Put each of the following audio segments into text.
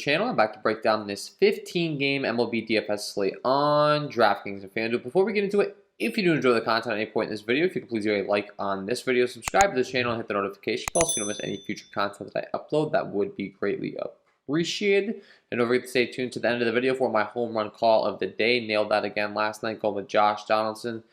channel. I'm back to break down this 15-game MLB DFS slate on DraftKings and FanDuel. Before we get into it, if you do enjoy the content at any point in this video, if you could please do a like on this video, subscribe to the channel, and hit the notification bell so you don't miss any future content that I upload. That would be greatly appreciated. And don't forget to stay tuned to the end of the video for my home run call of the day. Nailed that again last night, going with Josh Donaldson.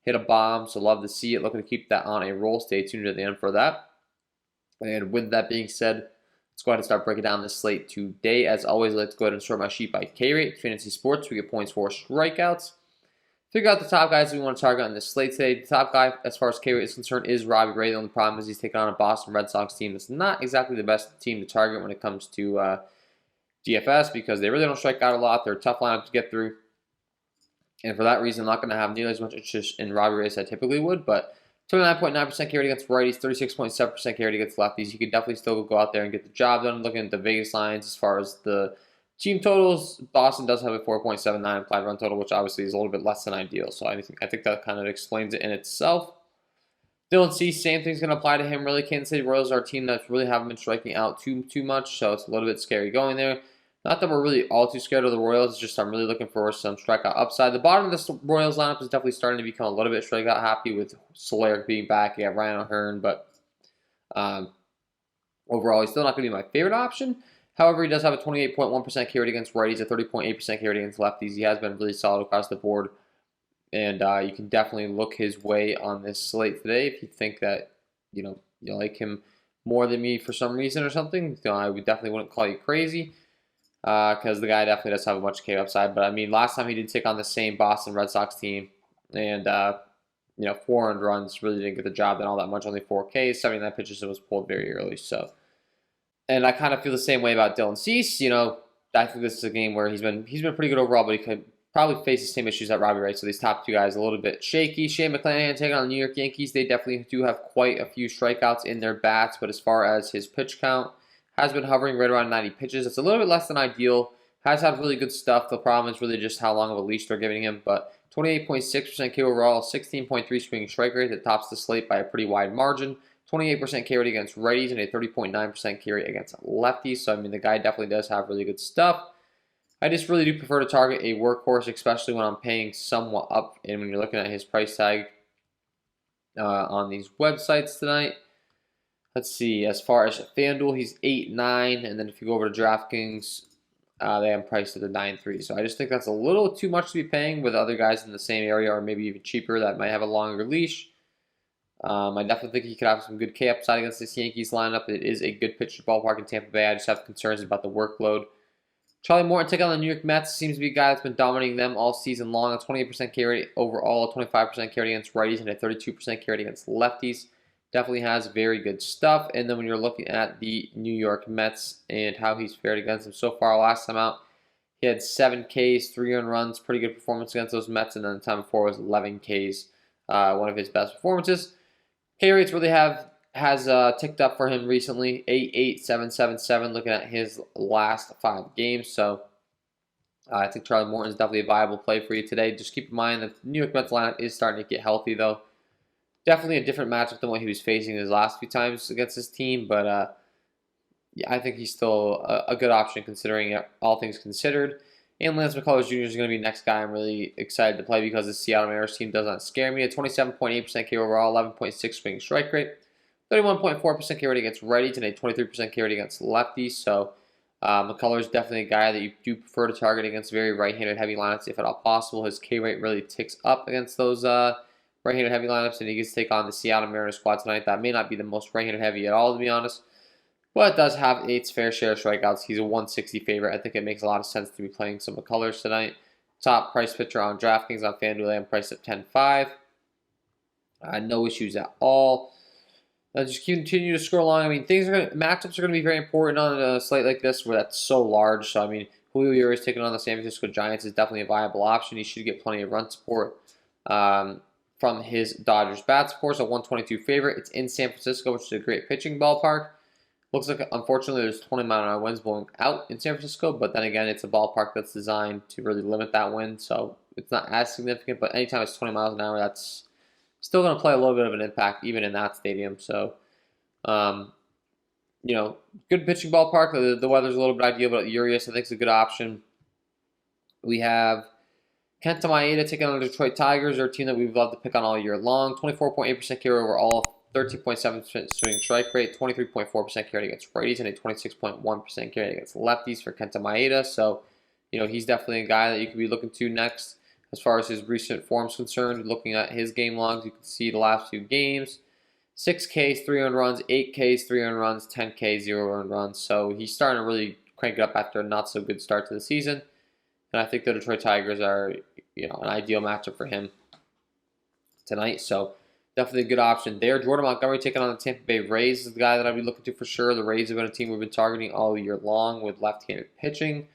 Hit a bomb, so love to see it. Looking to keep that on a roll. Stay tuned to the end for that. And with that being said, let's go ahead and start breaking down this slate today. As always, let's go ahead and sort my sheet by K-rate. Fantasy sports, we get points for strikeouts. Figure out the top guys we want to target on this slate today. The top guy, as far as K-rate is concerned, is Robbie Ray. The only problem is he's taking on a Boston Red Sox team that's not exactly the best team to target when it comes to DFS, because they really don't strike out a lot. They're a tough lineup to get through. And for that reason, I'm not going to have nearly as much interest in Robbie Ray as I typically would, but 29.9% carry against righties, 36.7% carry against lefties. You could definitely still go out there and get the job done. Looking at the Vegas lines as far as the team totals, Boston does have a 4.79 implied run total, which obviously is a little bit less than ideal. So I think that kind of explains it in itself. Dylan Cease, same thing's going to apply to him. Really, Kansas City Royals are a team that really haven't been striking out too much, so it's a little bit scary going there. Not that we're really all too scared of the Royals, it's just I'm really looking for some strikeout upside. The bottom of this Royals lineup is definitely starting to become a little bit strikeout happy with Soler being back. You have Ryan O'Hearn, but overall, he's still not going to be my favorite option. However, he does have a 28.1% carry rate against righties, a 30.8% carry rate against lefties. He has been really solid across the board, and you can definitely look his way on this slate today if you think that you like him more than me for some reason or something. I would definitely wouldn't call you crazy. Because the guy definitely does have a bunch of K upside. But I mean, last time he did take on the same Boston Red Sox team, and 4 earned runs, really didn't get the job done all that much. Only 4 Ks, 79 pitches, and was pulled very early. So, and I kind of feel the same way about Dylan Cease. I think this is a game where he's been pretty good overall, but he could probably face the same issues that Robbie Ray. So these top two guys a little bit shaky. Shane McClanahan taking on the New York Yankees. They definitely do have quite a few strikeouts in their bats, but as far as his pitch count, has been hovering right around 90 pitches. It's a little bit less than ideal. Has had really good stuff. The problem is really just how long of a leash they're giving him. But 28.6% K overall, 16.3 swinging strike rate that tops the slate by a pretty wide margin. 28% K rate against righties and a 30.9% K rate against lefties. So, I mean, the guy definitely does have really good stuff. I just really do prefer to target a workhorse, especially when I'm paying somewhat up. And when you're looking at his price tag on these websites tonight. Let's see, as far as FanDuel, he's 8.9, and then if you go over to DraftKings, they have him priced at the 9.3. So I just think that's a little too much to be paying with other guys in the same area, or maybe even cheaper that might have a longer leash. I definitely think he could have some good K upside against this Yankees lineup. It is a good pitcher ballpark in Tampa Bay. I just have concerns about the workload. Charlie Morton taking on the New York Mets seems to be a guy that's been dominating them all season long. A 28% K rate overall, a 25% K rate against righties, and a 32% K rate against lefties. Definitely has very good stuff. And then when you're looking at the New York Mets and how he's fared against them so far, last time out, he had 7 Ks, 3 earned runs, pretty good performance against those Mets. And then the time before was 11 Ks, one of his best performances. K rates really has ticked up for him recently, 8.8, 7.77, looking at his last 5 games. So I think Charlie Morton is definitely a viable play for you today. Just keep in mind that the New York Mets lineup is starting to get healthy, though. Definitely a different matchup than what he was facing his last few times against his team, but yeah, I think he's still a good option considering all things considered. And Lance McCullers Jr. is going to be the next guy I'm really excited to play because the Seattle Mariners team does not scare me. A 27.8% K overall, 11.6 swinging strike rate, 31.4% K rate against righties, and a 23% K rate against lefties. So McCullers is definitely a guy that you do prefer to target against very right-handed heavy lineups if at all possible. His K rate really ticks up against those right-handed heavy lineups, and he gets to take on the Seattle Mariners squad tonight. That may not be the most right-handed heavy at all, to be honest, but it does have its fair share of strikeouts. He's a 160 favorite. I think it makes a lot of sense to be playing some McCullers tonight. Top price pitcher on DraftKings on FanDuel, I'm priced at 10.5. No issues at all. Just continue to scroll along. I mean, matchups are going to be very important on a slate like this where that's so large. So, I mean, Julio Urias taking on the San Francisco Giants is definitely a viable option. He should get plenty of run support from his Dodgers bats. Of course, a 122 favorite. It's in San Francisco, which is a great pitching ballpark. Looks like, unfortunately, there's 20-mile-an-hour winds blowing out in San Francisco, but then again, it's a ballpark that's designed to really limit that wind, so it's not as significant, but anytime it's 20 miles an hour, that's still going to play a little bit of an impact, even in that stadium. So, good pitching ballpark. The weather's a little bit ideal, but Urias I think is a good option. We have Kenta Maeda taking on the Detroit Tigers. They're a team that we've loved to pick on all year long. 24.8% carry overall, 13.7% swing strike rate, 23.4% carry against righties, and a 26.1% carry against lefties for Kenta Maeda. So, he's definitely a guy that you could be looking to next. As far as his recent form is concerned, looking at his game logs, you can see the last 2 games. 6 Ks, 3 earned runs, 8 Ks, 3 earned runs, 10 Ks, 0 earned runs. So he's starting to really crank it up after a not so good start to the season. And I think the Detroit Tigers are, an ideal matchup for him tonight. So definitely a good option there. Jordan Montgomery taking on the Tampa Bay Rays is the guy that I'd be looking to for sure. The Rays have been a team we've been targeting all year long with left-handed pitching.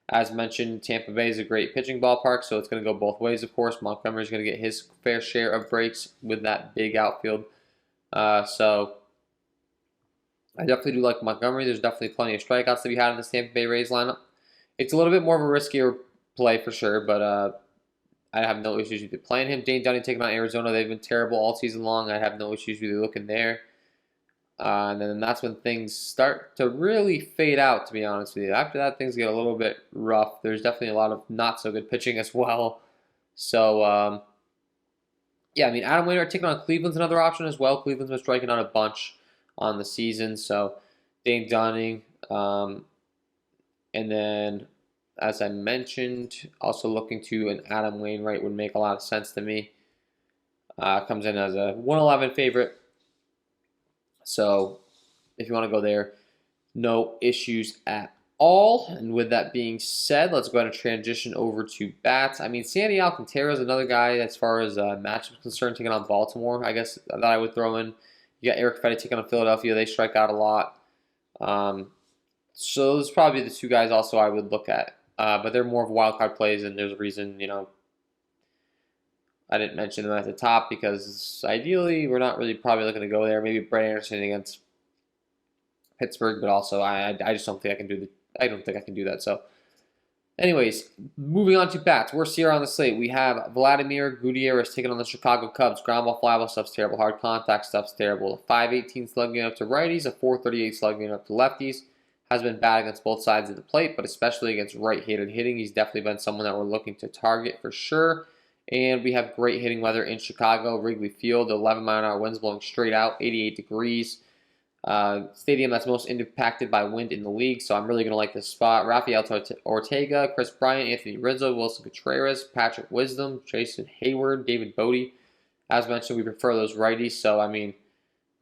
As mentioned, Tampa Bay is a great pitching ballpark, so it's going to go both ways, of course. Montgomery is going to get his fair share of breaks with that big outfield. So I definitely do like Montgomery. There's definitely plenty of strikeouts to be had in the Tampa Bay Rays lineup. It's a little bit more of a riskier play for sure, but I have no issues with playing him. Dane Dunning taking on Arizona. They've been terrible all season long. I have no issues really looking there. And then that's when things start to really fade out, to be honest with you. After that, things get a little bit rough. There's definitely a lot of not so good pitching as well. So, yeah, I mean, Adam Wainwright taking on Cleveland's another option as well. Cleveland's been striking out a bunch on the season. So, Dane Dunning. And then, as I mentioned, also looking to an Adam Wainwright would make a lot of sense to me. Comes in as a 111 favorite. So, if you want to go there, no issues at all. And with that being said, let's go ahead and transition over to bats. I mean, Sandy Alcantara is another guy as far as matchup is concerned, taking on Baltimore, I guess, that I would throw in. You got Eric Fetty taking on Philadelphia. They strike out a lot. So those are probably the 2 guys also I would look at. But they're more of wild card plays, and there's a reason, I didn't mention them at the top because ideally we're not really probably looking to go there. Maybe Brett Anderson against Pittsburgh, but also I just don't think I can do I don't think I can do that. So, anyways, moving on to bats. We're here on the slate. We have Vladimir Gutierrez taking on the Chicago Cubs. Ground ball, fly ball stuff's terrible. Hard contact stuff's terrible. A 5.18 slugging up to righties, a 4.38 slugging up to lefties. Has been bad against both sides of the plate, but especially against right-handed hitting. He's definitely been someone that we're looking to target for sure. And we have great hitting weather in Chicago. Wrigley Field, 11-mile-an-hour winds blowing straight out, 88 degrees. Stadium that's most impacted by wind in the league, so I'm really going to like this spot. Rafael Ortega, Chris Bryant, Anthony Rizzo, Wilson Contreras, Patrick Wisdom, Jason Hayward, David Bodie. As mentioned, we prefer those righties, so I mean,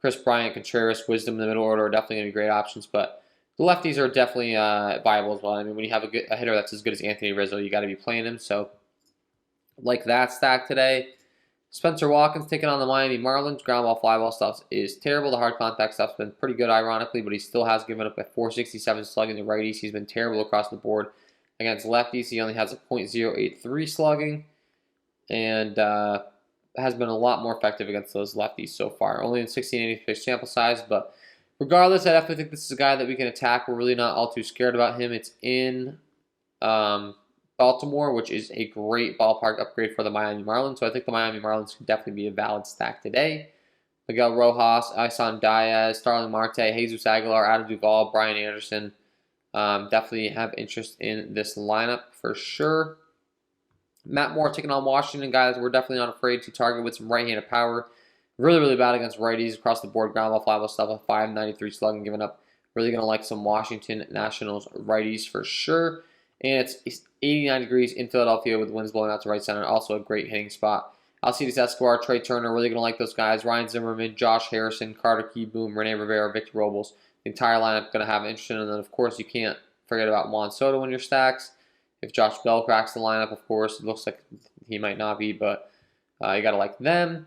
Chris Bryant, Contreras, Wisdom in the middle order are definitely going to be great options, but the lefties are definitely viable as well. I mean, when you have a hitter that's as good as Anthony Rizzo, you got to be playing him. So, like that stack today. Spencer Watkins taking on the Miami Marlins. Ground ball, fly ball stuff is terrible. The hard contact stuff's been pretty good, ironically, but he still has given up a 467 slugging to righties. He's been terrible across the board against lefties. He only has a .083 slugging, and has been a lot more effective against those lefties so far. Only in 1686 sample size, but regardless, I definitely think this is a guy that we can attack. We're really not all too scared about him. It's in Baltimore, which is a great ballpark upgrade for the Miami Marlins. So I think the Miami Marlins could definitely be a valid stack today. Miguel Rojas, Isan Diaz, Starling Marte, Jesus Aguilar, Adam Duvall, Brian Anderson. Definitely have interest in this lineup for sure. Matt Moore taking on Washington, guys. We're definitely not afraid to target with some right-handed power. Really, really bad against righties across the board. Ground ball, fly ball stuff, a 593 slugging giving up. Really going to like some Washington Nationals righties for sure. And it's 89 degrees in Philadelphia with winds blowing out to right center. Also a great hitting spot. Alcides Escobar, Trey Turner, really going to like those guys. Ryan Zimmerman, Josh Harrison, Carter Kieboom, Rene Rivera, Victor Robles. The entire lineup going to have interest in. And then, of course, you can't forget about Juan Soto in your stacks. If Josh Bell cracks the lineup, of course, it looks like he might not be, but you got to like them.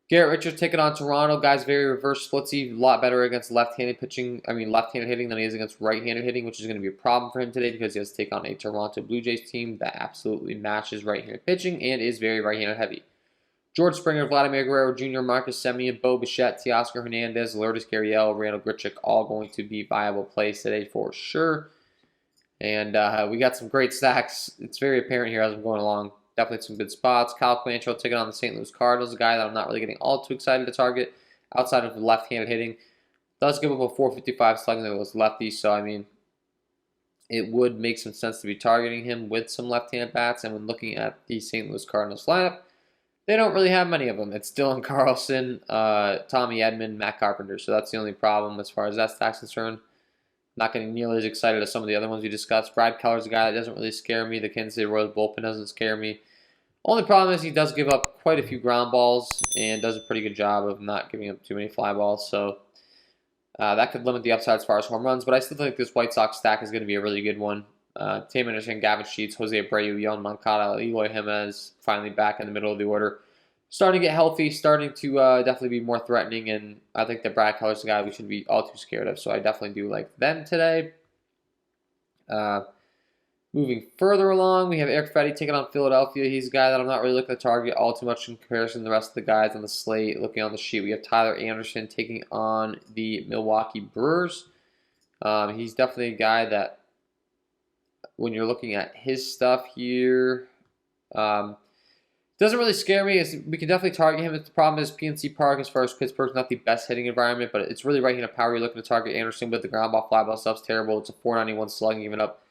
Garrett Richards taking on Toronto. Guys, very reverse splitsy. A lot better against left-handed left-handed hitting than he is against right-handed hitting, which is going to be a problem for him today because he has to take on a Toronto Blue Jays team that absolutely matches right-handed pitching and is very right-handed heavy. George Springer, Vladimir Guerrero Jr., Marcus Semien, Bo Bichette, Teoscar Hernandez, Lourdes Gurriel, Randall Grichuk, all going to be viable plays today for sure. And we got some great stacks. It's very apparent here as I'm going along. Definitely some good spots. Kyle Quantrill taking on the St. Louis Cardinals, a guy that I'm not really getting all too excited to target outside of the left-handed hitting. Does give up a 455 slugging that was lefty, so I mean, it would make some sense to be targeting him with some left-handed bats. And when looking at the St. Louis Cardinals lineup, they don't really have many of them. It's Dylan Carlson, Tommy Edman, Matt Carpenter. So that's the only problem as far as that stack's concerned. Not getting nearly as excited as some of the other ones we discussed. Brad Keller's a guy that doesn't really scare me. The Kansas City Royals bullpen doesn't scare me. Only problem is he does give up quite a few ground balls and does a pretty good job of not giving up too many fly balls. So that could limit the upside as far as home runs. But I still think this White Sox stack is going to be a really good one. Tim Anderson, Gavin Sheets, Jose Abreu, Yohan Moncada, Eloy Jimenez finally back in the middle of the order. Starting to get healthy, starting to definitely be more threatening, and I think that Brad Keller's the guy we shouldn't be all too scared of, so I definitely do like them today. Moving further along, we have Eric Fedde taking on Philadelphia. He's a guy that I'm not really looking to target all too much in comparison to the rest of the guys on the slate. Looking on the sheet, we have Tyler Anderson taking on the Milwaukee Brewers. He's definitely a guy that, when you're looking at his stuff here, doesn't really scare me. We can definitely target him. The problem is PNC Park, as far as Pittsburgh's not the best hitting environment, but it's really right-handed power. You're looking to target Anderson with the ground ball, fly ball stuff's terrible. It's a 491 slugging even up.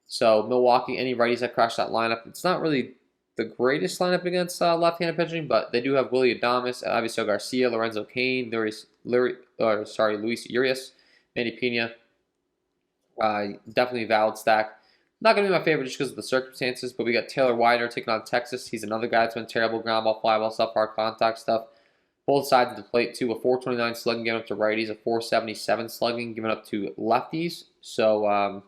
So Milwaukee, any righties that crash that lineup, it's not really the greatest lineup against left-handed pitching, but they do have Willy Adames, Avisail Garcia, Lorenzo Cain, Luis Urias, Manny Pena. Definitely a valid stack. Not going to be my favorite just because of the circumstances, but we got Taylor Widener taking on Texas. He's another guy that's been terrible ground ball, fly ball stuff, hard contact stuff. Both sides of the plate, too. A 429 slugging given up to righties, a 477 slugging given up to lefties. So,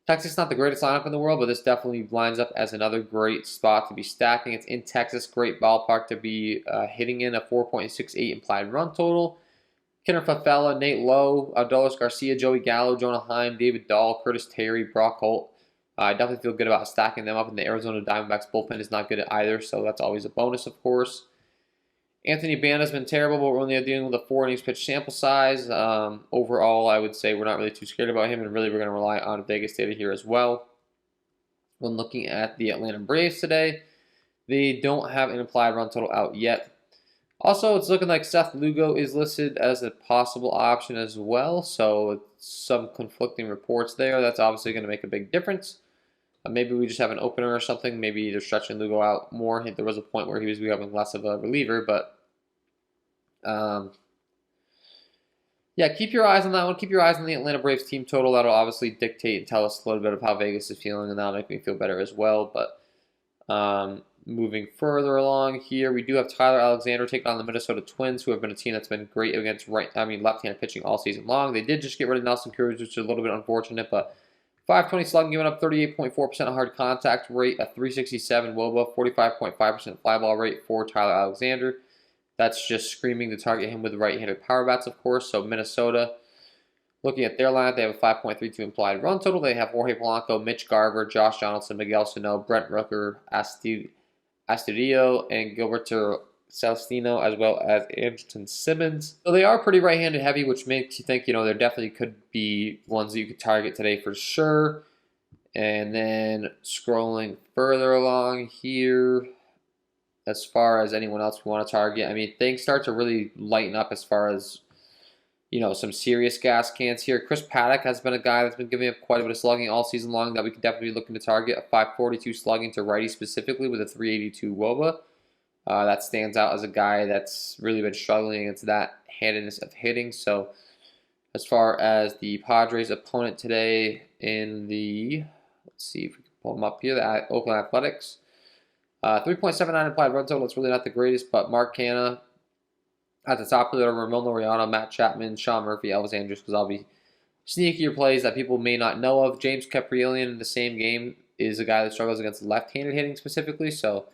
Texas not the greatest lineup in the world, but this definitely lines up as another great spot to be stacking. It's in Texas, great ballpark to be hitting in, a 4.68 implied run total. Kenner Fafella, Nate Lowe, Adolis Garcia, Joey Gallo, Jonah Heim, David Dahl, Curtis Terry, Brock Holt. I definitely feel good about stacking them up, and the Arizona Diamondbacks bullpen is not good at either, so that's always a bonus, of course. Anthony Banda's been terrible, but we're only dealing with a 4 innings pitch sample size. Overall, I would say we're not really too scared about him, and really we're going to rely on Vegas data here as well. When looking at the Atlanta Braves today, they don't have an implied run total out yet. Also, it's looking like Seth Lugo is listed as a possible option as well, so some conflicting reports there. That's obviously going to make a big difference. Maybe we just have an opener or something. Maybe they're stretching Lugo out more. There was a point where he was becoming less of a reliever, but yeah, keep your eyes on that one. Keep your eyes on the Atlanta Braves team total. That'll obviously dictate and tell us a little bit of how Vegas is feeling, and that'll make me feel better as well. But moving further along here, we do have Tyler Alexander taking on the Minnesota Twins, who have been a team that's been great against left-handed pitching all season long. They did just get rid of Nelson Cruz, which is a little bit unfortunate, but 520 slugging, giving up 38.4% hard contact rate, a 367 WOBA, 45.5% fly ball rate for Tyler Alexander. That's just screaming to target him with right-handed power bats, of course. So Minnesota, looking at their lineup, they have a 5.32 implied run total. They have Jorge Polanco, Mitch Garver, Josh Donaldson, Miguel Sano, Brent Rooker, Astudillo, and Gilberto Celestino, as well as Andrelton Simmons. So they are pretty right-handed heavy, which makes you think, there definitely could be ones that you could target today for sure. And then scrolling further along here, as far as anyone else we want to target, things start to really lighten up as far as, some serious gas cans here. Chris Paddock has been a guy that's been giving up quite a bit of slugging all season long that we could definitely be looking to target. A 542 slugging to righty specifically with a 382 WOBA. That stands out as a guy that's really been struggling against that handedness of hitting. So as far as the Padres' opponent today in the, let's see if we can pull them up here, the Oakland Athletics. 3.79 implied run total. It's really not the greatest, but Mark Canha at the top of the order, Ramon Laureano, Matt Chapman, Sean Murphy, Elvis Andrus, because I'll be sneakier plays that people may not know of. James Kaprielian in the same game is a guy that struggles against left-handed hitting specifically, so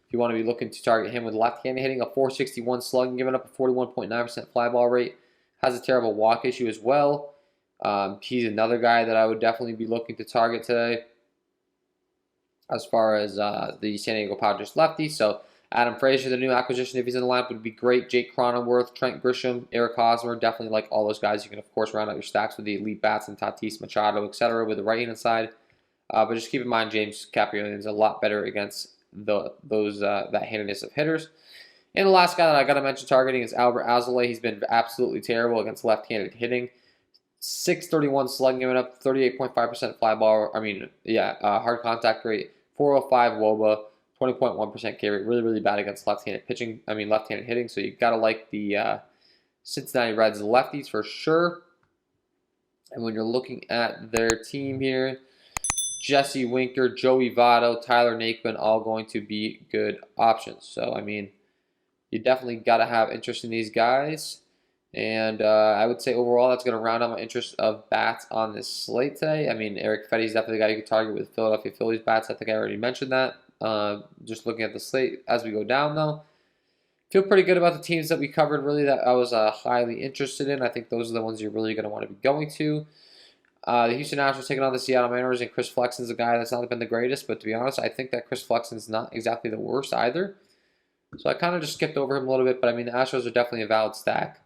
if you want to be looking to target him with left-handed hitting, a 461 slugging, giving up a 41.9% fly ball rate, has a terrible walk issue as well. He's another guy that I would definitely be looking to target today as far as the San Diego Padres lefty. So Adam Frazier, the new acquisition, if he's in the lineup, would be great. Jake Cronenworth, Trent Grisham, Eric Hosmer, definitely like all those guys. You can, of course, round out your stacks with the elite bats and Tatis Machado, etc. with the right-hand side. But just keep in mind, James Kaprielian is a lot better against that handedness of hitters. And the last guy that I got to mention targeting is Albert Alzolay. He's been absolutely terrible against left-handed hitting. 631 slugging, giving up 38.5% fly ball. Hard contact rate. 405 WOBA, 20.1% K rate. Really, really bad against left-handed pitching. Left-handed hitting. So you got to like the Cincinnati Reds lefties for sure. And when you're looking at their team here, Jesse Winker, Joey Votto, Tyler Naquin, all going to be good options. So, you definitely got to have interest in these guys. And I would say overall that's going to round out my interest of bats on this slate today. Eric Fetty's definitely the guy you can target with Philadelphia Phillies bats. I think I already mentioned that. Just looking at the slate as we go down, though. Feel pretty good about the teams that we covered, really, that I was highly interested in. I think those are the ones you're really going to want to be going to. The Houston Astros taking on the Seattle Mariners, and Chris Flexen's a guy that's not been the greatest, but to be honest, I think that Chris Flexen's not exactly the worst either. So I kind of just skipped over him a little bit, but the Astros are definitely a valid stack.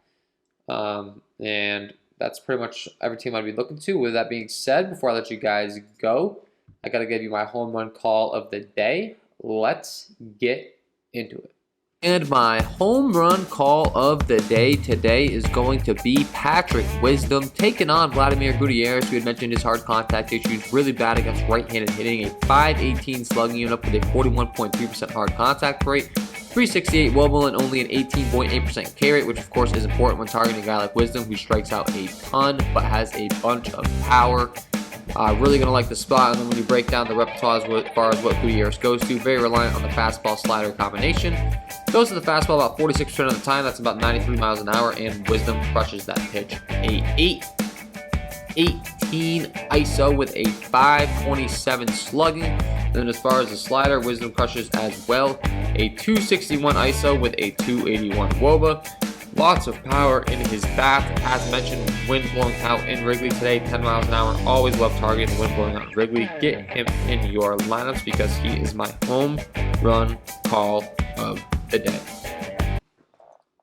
And that's pretty much every team I'd be looking to. With that being said, before I let you guys go, I got to give you my home run call of the day. Let's get into it. And my home run call of the day today is going to be Patrick Wisdom taking on Vladimir Gutierrez. We had mentioned his hard contact issues, really bad against right-handed hitting, a 518 slugging unit with a 41.3% hard contact rate, 368 wobble, and only an 18.8% K rate, which of course is important when targeting a guy like Wisdom who strikes out a ton but has a bunch of power. Really going to like the spot, and then when you break down the repertoire as far as what Gutierrez goes to, very reliant on the fastball-slider combination. Goes to the fastball about 46% of the time, that's about 93 miles an hour, and Wisdom crushes that pitch. A 818 ISO with a 527 slugging. Then as far as the slider, Wisdom crushes as well. A 261 ISO with a 281 WOBA. Lots of power in his bat. As mentioned, wind blowing out in Wrigley today, 10 miles an hour. Always love targeting the wind blowing out in Wrigley. Get him in your lineups because he is my home run call of the day.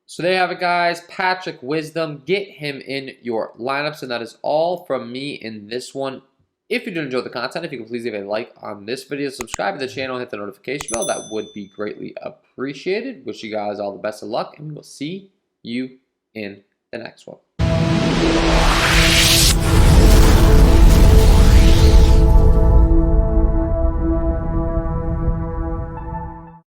So there you have it, guys. Patrick Wisdom. Get him in your lineups. And that is all from me in this one. If you did enjoy the content, if you could please leave a like on this video, subscribe to the channel, hit the notification bell. That would be greatly appreciated. Wish you guys all the best of luck, and we will see you in the next one.